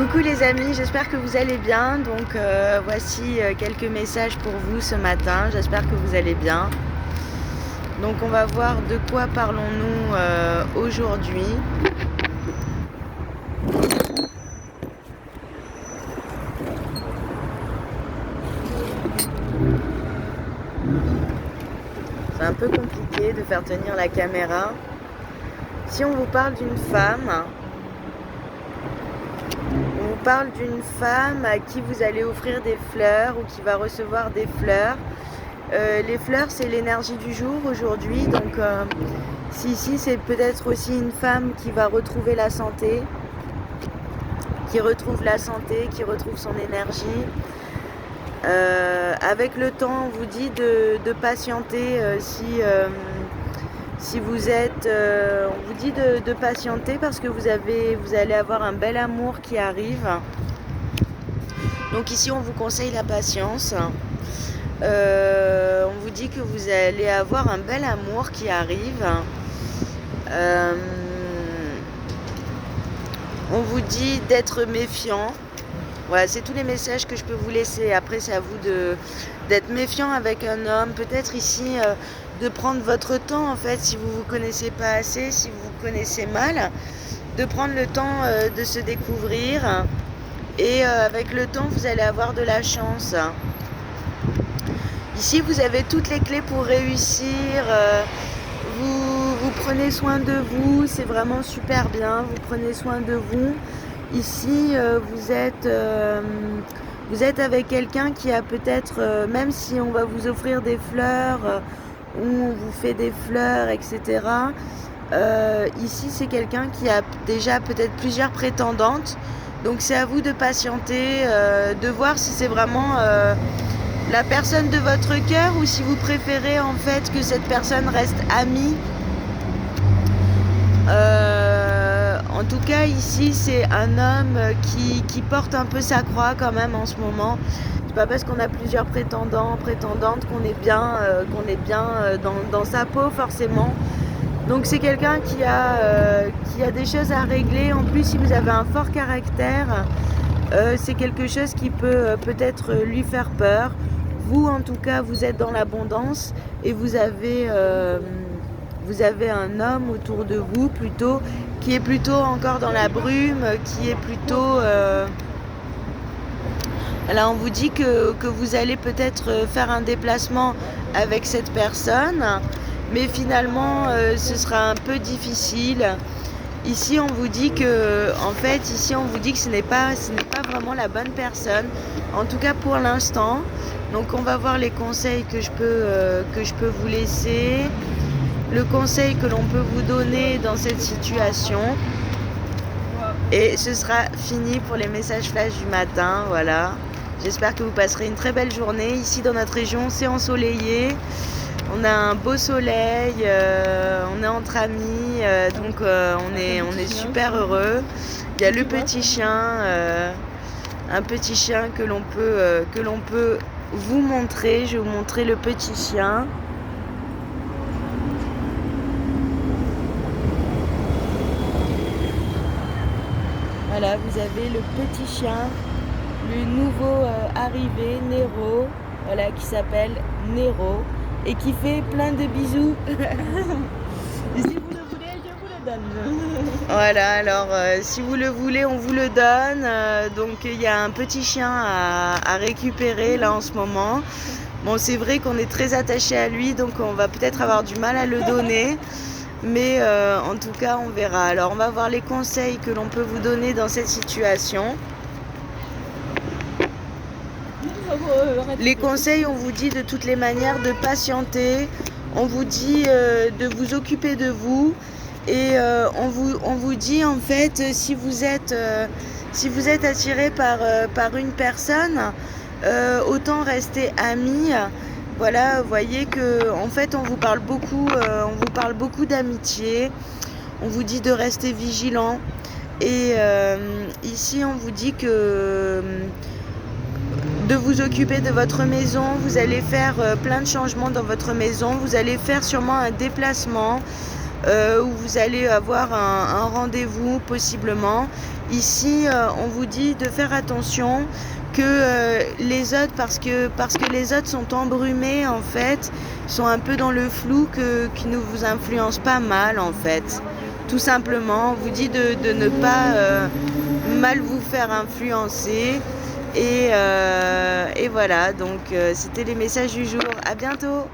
Coucou les amis, j'espère que vous allez bien. Donc voici quelques messages pour vous ce matin. J'espère que vous allez bien. Donc on va voir de quoi parlons-nous aujourd'hui. C'est un peu compliqué de faire tenir la caméra. Si on vous parle d'une femme, on vous parle d'une femme à qui vous allez offrir des fleurs ou qui va recevoir des fleurs. Les fleurs, c'est l'énergie du jour aujourd'hui. Donc si ici, c'est peut-être aussi une femme qui va retrouver la santé, qui retrouve son énergie. Avec le temps, on vous dit de patienter si vous êtes... on vous dit de patienter parce que vous allez avoir un bel amour qui arrive. Donc ici, on vous conseille la patience. On vous dit que vous allez avoir un bel amour qui arrive. On vous dit d'être méfiant. Voilà, c'est tous les messages que je peux vous laisser. Après, c'est à vous d'être méfiant avec un homme. Peut-être ici, de prendre votre temps, en fait, si vous ne vous connaissez pas assez, si vous vous connaissez mal, de prendre le temps de se découvrir. Et avec le temps, vous allez avoir de la chance. Ici, vous avez toutes les clés pour réussir. Vous prenez soin de vous, c'est vraiment super bien. Vous prenez soin de vous. Ici, vous êtes avec quelqu'un qui a peut-être, même si on va vous offrir des fleurs, ou on vous fait des fleurs, etc. Ici, c'est quelqu'un qui a déjà peut-être plusieurs prétendantes. Donc, c'est à vous de patienter, de voir si c'est vraiment la personne de votre cœur ou si vous préférez en fait que cette personne reste amie. En tout cas ici c'est un homme qui porte un peu sa croix quand même en ce moment. C'est pas parce qu'on a plusieurs prétendantes qu'on est bien, dans sa peau forcément. Donc c'est quelqu'un qui a des choses à régler. En plus si vous avez un fort caractère, c'est quelque chose qui peut peut-être lui faire peur. Vous, en tout cas, vous êtes dans l'abondance et vous avez un homme autour de vous plutôt qui est plutôt encore dans la brume, qui est plutôt... Là, on vous dit que vous allez peut-être faire un déplacement avec cette personne, mais finalement, ce sera un peu difficile. Ici, on vous dit que, en fait, ce n'est pas vraiment la bonne personne, en tout cas pour l'instant. Donc, on va voir les conseils que je peux vous laisser, le conseil que l'on peut vous donner dans cette situation. Et ce sera fini pour les messages flash du matin, voilà. J'espère que vous passerez une très belle journée. Ici, dans notre région, c'est ensoleillé. On a un beau soleil, on est entre amis, donc on est super heureux. Il y a le petit chien, un petit chien que l'on peut vous montrer. Je vais vous montrer le petit chien. Voilà, vous avez le petit chien, le nouveau arrivé, Nero, voilà, qui s'appelle Nero. Et qui fait plein de bisous. Et si vous le voulez, je vous le donne. Voilà, alors si vous le voulez, on vous le donne. Donc il y a un petit chien à récupérer là en ce moment. Bon, c'est vrai qu'on est très attaché à lui, donc on va peut-être avoir du mal à le donner. Mais en tout cas, on verra. Alors on va voir les conseils que l'on peut vous donner dans cette situation. Les conseils, on vous dit de toutes les manières de patienter, on vous dit de vous occuper de vous et on vous dit en fait si vous êtes attiré par une personne, autant rester amis. Voilà, vous voyez que en fait on vous parle beaucoup d'amitié, on vous dit de rester vigilant et ici on vous dit que de vous occuper de votre maison, vous allez faire plein de changements dans votre maison, vous allez faire sûrement un déplacement où vous allez avoir un rendez-vous possiblement Ici, on vous dit de faire attention que les autres, parce que les autres sont embrumés en fait, sont un peu dans le flou, qui ne vous influencent pas mal en fait. Tout simplement, on vous dit de ne pas mal vous faire influencer. Et voilà, donc c'était les messages du jour. À bientôt!